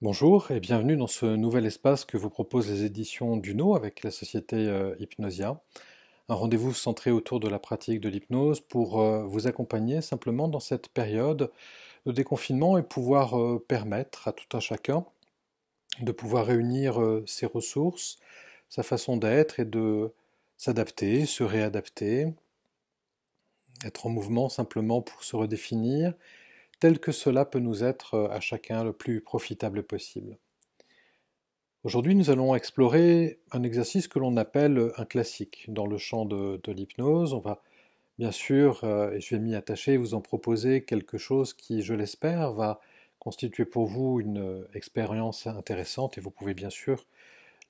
Bonjour et bienvenue dans ce nouvel espace que vous proposent les éditions Duno avec la société Hypnosia. Un rendez-vous centré autour de la pratique de l'hypnose pour vous accompagner simplement dans cette période de déconfinement et pouvoir permettre à tout un chacun de pouvoir réunir ses ressources, sa façon d'être et de s'adapter, se réadapter, être en mouvement simplement pour se redéfinir, tel que cela peut nous être à chacun le plus profitable possible. Aujourd'hui, nous allons explorer un exercice que l'on appelle un classique dans le champ de l'hypnose. On va bien sûr, et je vais m'y attacher, vous en proposer quelque chose qui, je l'espère, va constituer pour vous une expérience intéressante et vous pouvez bien sûr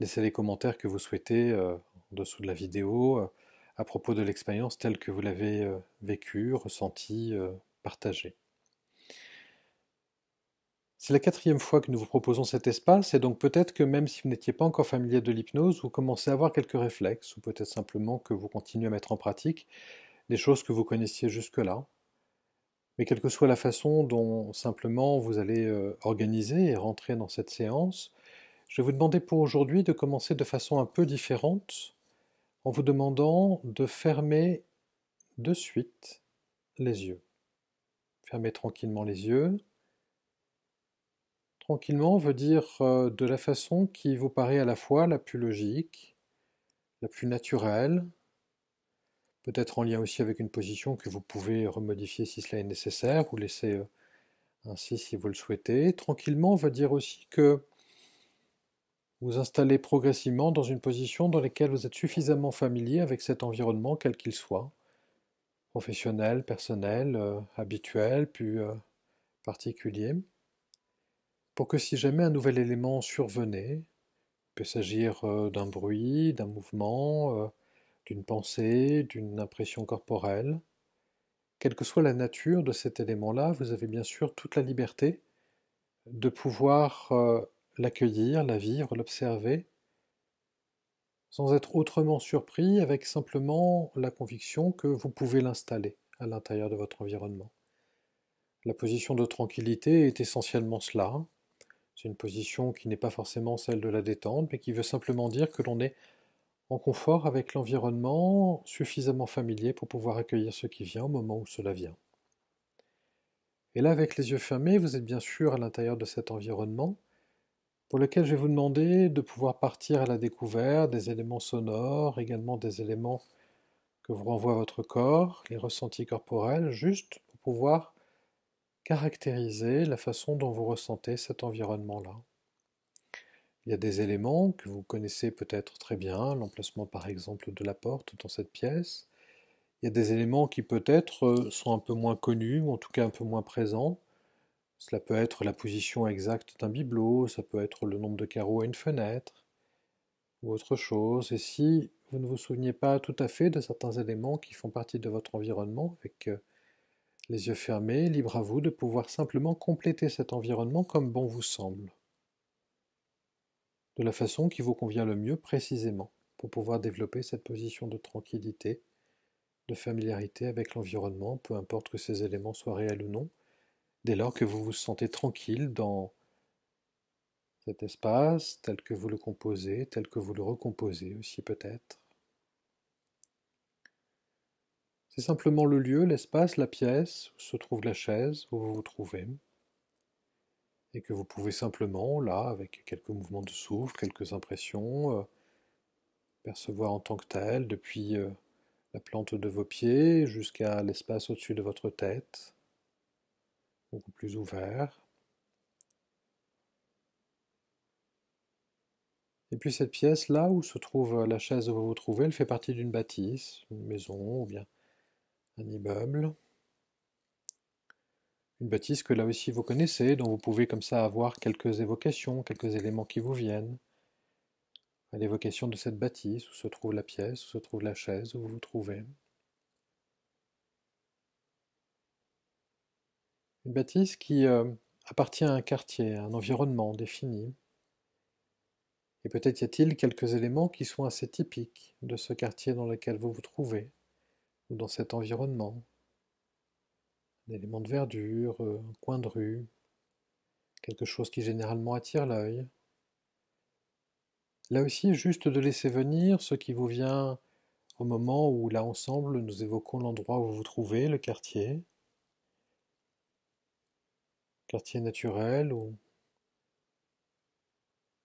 laisser les commentaires que vous souhaitez en dessous de la vidéo à propos de l'expérience telle que vous l'avez vécue, ressentie, partagée. C'est la quatrième fois que nous vous proposons cet espace, et donc peut-être que même si vous n'étiez pas encore familier de l'hypnose, vous commencez à avoir quelques réflexes, ou peut-être simplement que vous continuez à mettre en pratique les choses que vous connaissiez jusque-là. Mais quelle que soit la façon dont simplement vous allez organiser et rentrer dans cette séance, je vais vous demander pour aujourd'hui de commencer de façon un peu différente, en vous demandant de fermer de suite les yeux. Fermez tranquillement les yeux. Tranquillement veut dire de la façon qui vous paraît à la fois la plus logique, la plus naturelle, peut-être en lien aussi avec une position que vous pouvez remodifier si cela est nécessaire, ou laisser ainsi si vous le souhaitez. Tranquillement veut dire aussi que vous installez progressivement dans une position dans laquelle vous êtes suffisamment familier avec cet environnement, quel qu'il soit, professionnel, personnel, habituel, puis particulier, pour que si jamais un nouvel élément survenait, il peut s'agir d'un bruit, d'un mouvement, d'une pensée, d'une impression corporelle. Quelle que soit la nature de cet élément-là, vous avez bien sûr toute la liberté de pouvoir l'accueillir, la vivre, l'observer, sans être autrement surpris, avec simplement la conviction que vous pouvez l'installer à l'intérieur de votre environnement. La position de tranquillité est essentiellement cela. C'est une position qui n'est pas forcément celle de la détente, mais qui veut simplement dire que l'on est en confort avec l'environnement suffisamment familier pour pouvoir accueillir ce qui vient au moment où cela vient. Et là, avec les yeux fermés, vous êtes bien sûr à l'intérieur de cet environnement, pour lequel je vais vous demander de pouvoir partir à la découverte des éléments sonores, également des éléments que vous renvoie votre corps, les ressentis corporels, juste pour pouvoir caractériser la façon dont vous ressentez cet environnement-là. Il y a des éléments que vous connaissez peut-être très bien, l'emplacement par exemple de la porte dans cette pièce. Il y a des éléments qui peut-être sont un peu moins connus, ou en tout cas un peu moins présents. Cela peut être la position exacte d'un bibelot, ça peut être le nombre de carreaux à une fenêtre, ou autre chose. Et si vous ne vous souveniez pas tout à fait de certains éléments qui font partie de votre environnement, avec les yeux fermés, libre à vous de pouvoir simplement compléter cet environnement comme bon vous semble, de la façon qui vous convient le mieux précisément, pour pouvoir développer cette position de tranquillité, de familiarité avec l'environnement, peu importe que ces éléments soient réels ou non, dès lors que vous vous sentez tranquille dans cet espace, tel que vous le composez, tel que vous le recomposez aussi peut-être. C'est simplement le lieu, l'espace, la pièce où se trouve la chaise, où vous vous trouvez, et que vous pouvez simplement, là, avec quelques mouvements de souffle, quelques impressions, percevoir en tant que tel, depuis la plante de vos pieds jusqu'à l'espace au-dessus de votre tête, beaucoup plus ouvert. Et puis cette pièce, là où se trouve la chaise où vous vous trouvez, elle fait partie d'une bâtisse, une maison ou bien un immeuble. Une bâtisse que là aussi vous connaissez, dont vous pouvez comme ça avoir quelques évocations, quelques éléments qui vous viennent à l'évocation de cette bâtisse, où se trouve la pièce, où se trouve la chaise où vous vous trouvez. Une bâtisse qui appartient à un quartier, à un environnement défini. Et peut-être y a-t-il quelques éléments qui sont assez typiques de ce quartier dans lequel vous vous trouvez, ou dans cet environnement. Un élément de verdure, un coin de rue, quelque chose qui généralement attire l'œil. Là aussi, juste de laisser venir ce qui vous vient au moment où, là ensemble, nous évoquons l'endroit où vous vous trouvez, le quartier naturel ou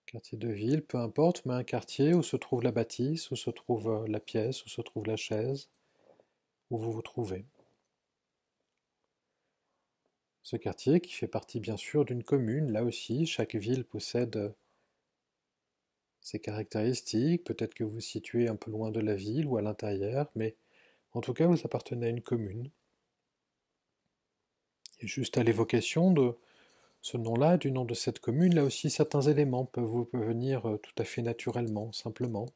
quartier de ville, peu importe, mais un quartier où se trouve la bâtisse, où se trouve la pièce, où se trouve la chaise, où vous vous trouvez. Ce quartier qui fait partie bien sûr d'une commune, là aussi, chaque ville possède ses caractéristiques, peut-être que vous vous situez un peu loin de la ville ou à l'intérieur, mais en tout cas vous appartenez à une commune. Et juste à l'évocation de ce nom-là, du nom de cette commune, là aussi certains éléments peuvent vous venir tout à fait naturellement, simplement.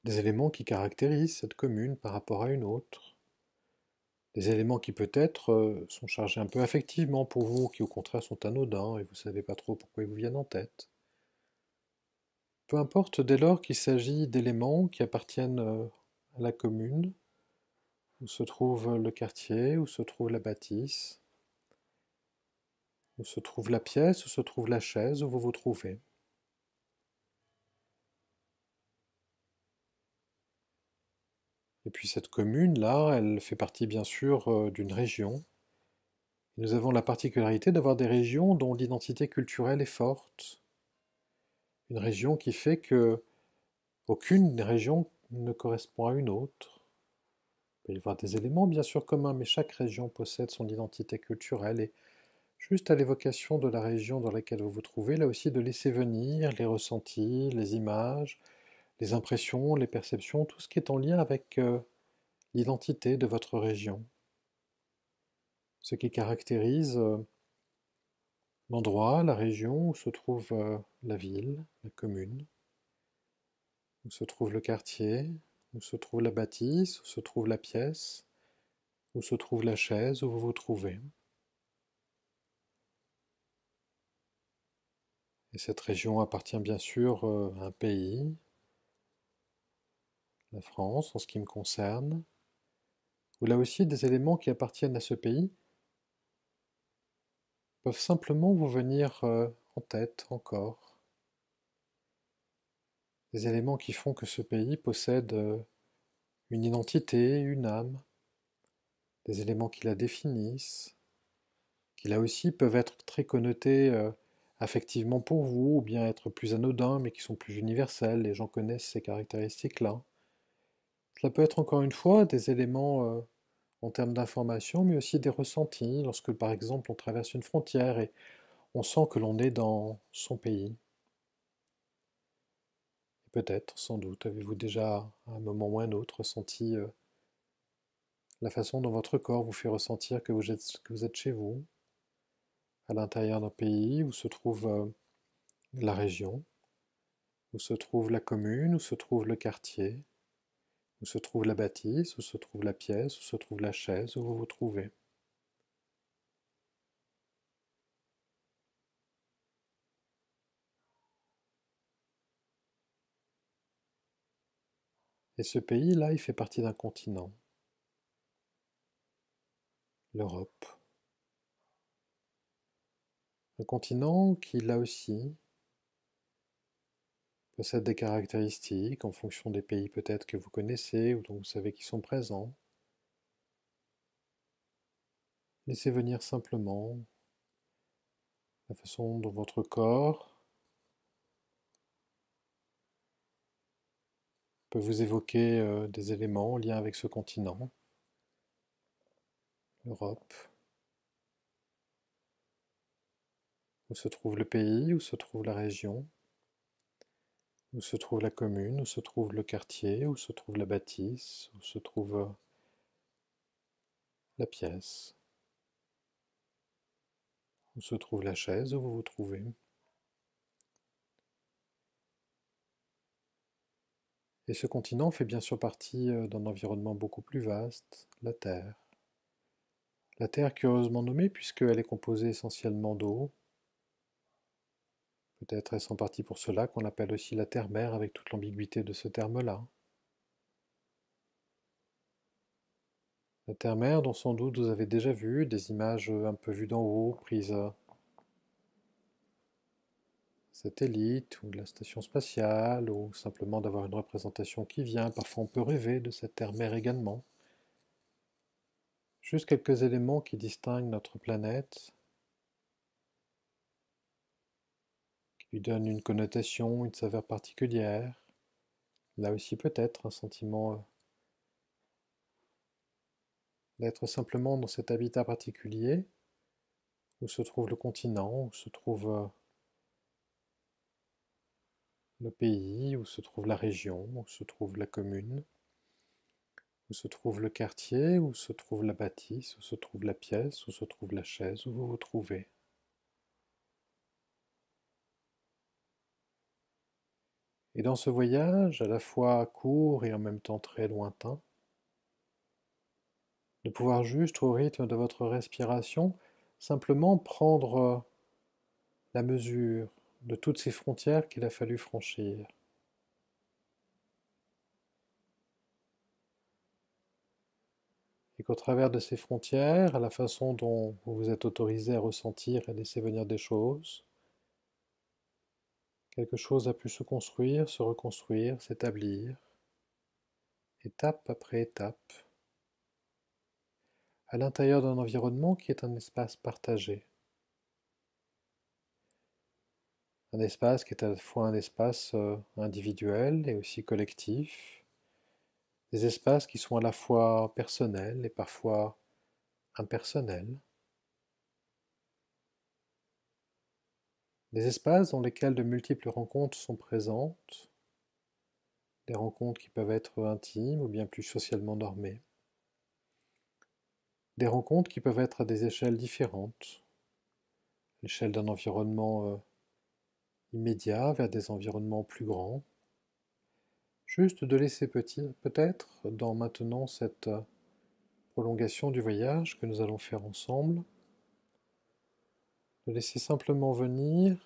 Des éléments qui caractérisent cette commune par rapport à une autre. Des éléments qui peut-être sont chargés un peu affectivement pour vous, qui au contraire sont anodins et vous ne savez pas trop pourquoi ils vous viennent en tête. Peu importe dès lors qu'il s'agit d'éléments qui appartiennent à la commune, où se trouve le quartier, où se trouve la bâtisse, où se trouve la pièce, où se trouve la chaise, où vous vous trouvez. Et puis cette commune-là, elle fait partie bien sûr d'une région. Nous avons la particularité d'avoir des régions dont l'identité culturelle est forte. Une région qui fait que aucune des régions ne correspond à une autre. Il peut y avoir des éléments bien sûr communs, mais chaque région possède son identité culturelle et juste à l'évocation de la région dans laquelle vous vous trouvez, là aussi de laisser venir les ressentis, les images, les impressions, les perceptions, tout ce qui est en lien avec l'identité de votre région. Ce qui caractérise l'endroit, la région où se trouve la ville, la commune, où se trouve le quartier, où se trouve la bâtisse, où se trouve la pièce, où se trouve la chaise où vous vous trouvez. Et cette région appartient bien sûr à un pays, la France en ce qui me concerne, où là aussi des éléments qui appartiennent à ce pays peuvent simplement vous venir en tête encore. Des éléments qui font que ce pays possède une identité, une âme, des éléments qui la définissent, qui là aussi peuvent être très connotés affectivement pour vous, ou bien être plus anodins, mais qui sont plus universels, les gens connaissent ces caractéristiques-là. Cela peut être encore une fois des éléments en termes d'information, mais aussi des ressentis, lorsque par exemple on traverse une frontière et on sent que l'on est dans son pays. Et peut-être, sans doute, avez-vous déjà, à un moment ou un autre, ressenti la façon dont votre corps vous fait ressentir que vous êtes chez vous, à l'intérieur d'un pays où se trouve la région, où se trouve la commune, où se trouve le quartier, où se trouve la bâtisse, où se trouve la pièce, où se trouve la chaise, où vous vous trouvez. Et ce pays-là, il fait partie d'un continent, l'Europe. Un continent qui, là aussi, possède des caractéristiques en fonction des pays peut-être que vous connaissez ou dont vous savez qu'ils sont présents. Laissez venir simplement la façon dont votre corps peut vous évoquer des éléments en lien avec ce continent, l'Europe, où se trouve le pays, où se trouve la région, où se trouve la commune, où se trouve le quartier, où se trouve la bâtisse, où se trouve la pièce, où se trouve la chaise où vous vous trouvez. Et ce continent fait bien sûr partie d'un environnement beaucoup plus vaste, la Terre. La Terre curieusement nommée puisqu'elle est composée essentiellement d'eau. Peut-être est-ce en partie pour cela qu'on l'appelle aussi la Terre-Mère avec toute l'ambiguïté de ce terme-là. La Terre-Mère dont sans doute vous avez déjà vu des images un peu vues d'en haut, prises satellite ou de la station spatiale, ou simplement d'avoir une représentation qui vient. Parfois on peut rêver de cette terre-mère également. Juste quelques éléments qui distinguent notre planète, qui lui donnent une connotation, une saveur particulière. Là aussi peut-être un sentiment d'être simplement dans cet habitat particulier, où se trouve le continent, où se trouve le pays, où se trouve la région, où se trouve la commune, où se trouve le quartier, où se trouve la bâtisse, où se trouve la pièce, où se trouve la chaise, où vous vous trouvez. Et dans ce voyage, à la fois court et en même temps très lointain, de pouvoir juste au rythme de votre respiration, simplement prendre la mesure de toutes ces frontières qu'il a fallu franchir. Et qu'au travers de ces frontières, à la façon dont vous vous êtes autorisé à ressentir et laisser venir des choses, quelque chose a pu se construire, se reconstruire, s'établir, étape après étape, à l'intérieur d'un environnement qui est un espace partagé. Un espace qui est à la fois un espace individuel et aussi collectif, des espaces qui sont à la fois personnels et parfois impersonnels, des espaces dans lesquels de multiples rencontres sont présentes, des rencontres qui peuvent être intimes ou bien plus socialement normées, des rencontres qui peuvent être à des échelles différentes, l'échelle d'un environnement immédiat vers des environnements plus grands, juste de laisser peut-être dans maintenant cette prolongation du voyage que nous allons faire ensemble, de laisser simplement venir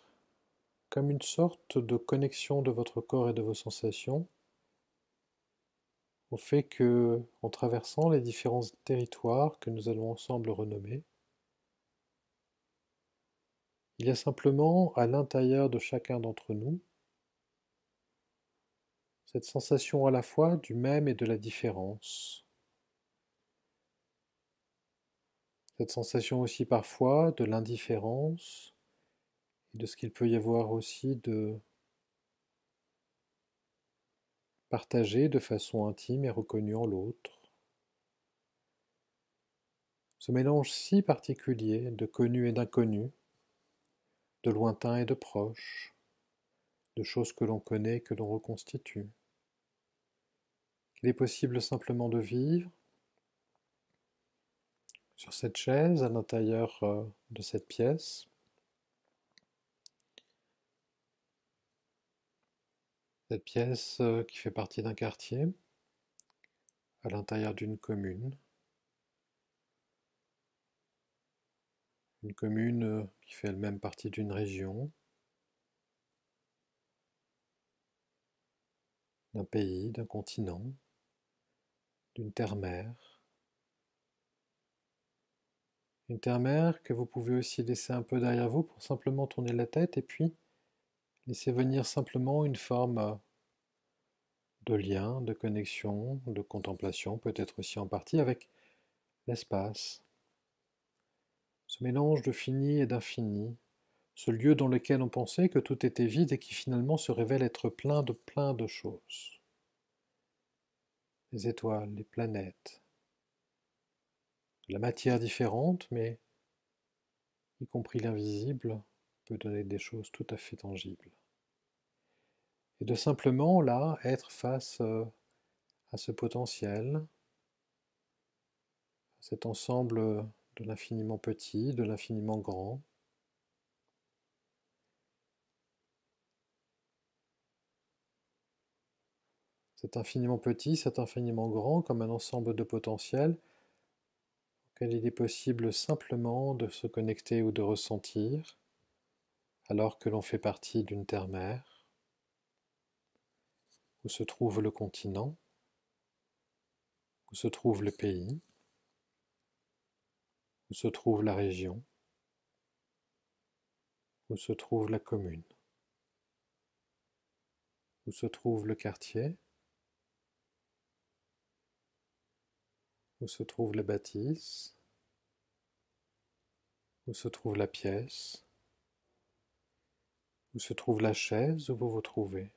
comme une sorte de connexion de votre corps et de vos sensations au fait que, en traversant les différents territoires que nous allons ensemble renommer, il y a simplement à l'intérieur de chacun d'entre nous cette sensation à la fois du même et de la différence, cette sensation aussi parfois de l'indifférence et de ce qu'il peut y avoir aussi de partagé de façon intime et reconnue en l'autre. Ce mélange si particulier de connu et d'inconnu, de lointain et de proche, de choses que l'on connaît et que l'on reconstitue. Il est possible simplement de vivre sur cette chaise à l'intérieur de cette pièce, qui fait partie d'un quartier, à l'intérieur d'une commune, une commune qui fait elle-même partie d'une région, d'un pays, d'un continent, d'une terre-mère. Une terre-mère que vous pouvez aussi laisser un peu derrière vous pour simplement tourner la tête et puis laisser venir simplement une forme de lien, de connexion, de contemplation, peut-être aussi en partie avec l'espace. Ce mélange de fini et d'infini, ce lieu dans lequel on pensait que tout était vide et qui finalement se révèle être plein de choses. Les étoiles, les planètes, la matière différente, mais y compris l'invisible, peut donner des choses tout à fait tangibles. Et de simplement, là, être face à ce potentiel, à cet ensemble de l'infiniment petit, de l'infiniment grand, cet infiniment petit, cet infiniment grand comme un ensemble de potentiels auquel il est possible simplement de se connecter ou de ressentir alors que l'on fait partie d'une terre-mère, où se trouve le continent, où se trouve le pays, où se trouve la région, où se trouve la commune. où se trouve le quartier, où se trouve la bâtisse, où se trouve la pièce, où se trouve la chaise où vous vous trouvez.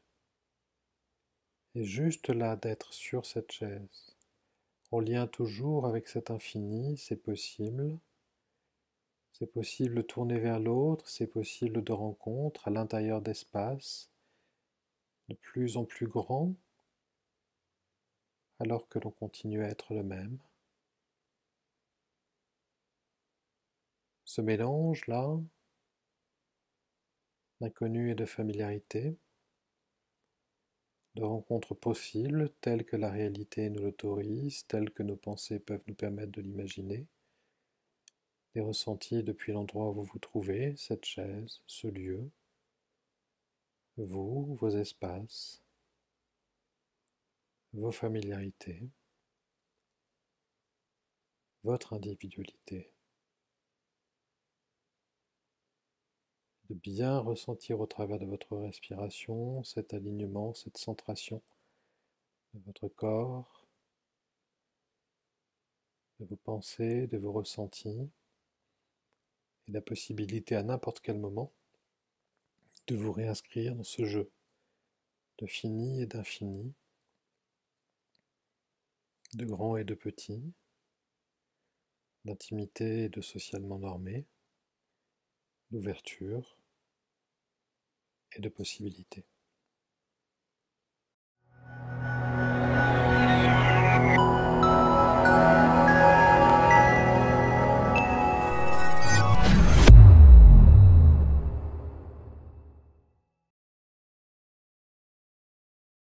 Et juste là d'être sur cette chaise, en lien toujours avec cet infini, c'est possible. C'est possible de tourner vers l'autre, c'est possible de rencontres à l'intérieur d'espaces de plus en plus grands, alors que l'on continue à être le même. Ce mélange-là, d'inconnu et de familiarité, de rencontres possibles telles que la réalité nous l'autorise, telles que nos pensées peuvent nous permettre de l'imaginer, des ressentis depuis l'endroit où vous vous trouvez, cette chaise, ce lieu, vous, vos espaces, vos familiarités, votre individualité. De bien ressentir au travers de votre respiration cet alignement, cette centration de votre corps, de vos pensées, de vos ressentis, et la possibilité à n'importe quel moment de vous réinscrire dans ce jeu de fini et d'infini, de grand et de petit, d'intimité et de socialement normé, d'ouverture et de possibilité.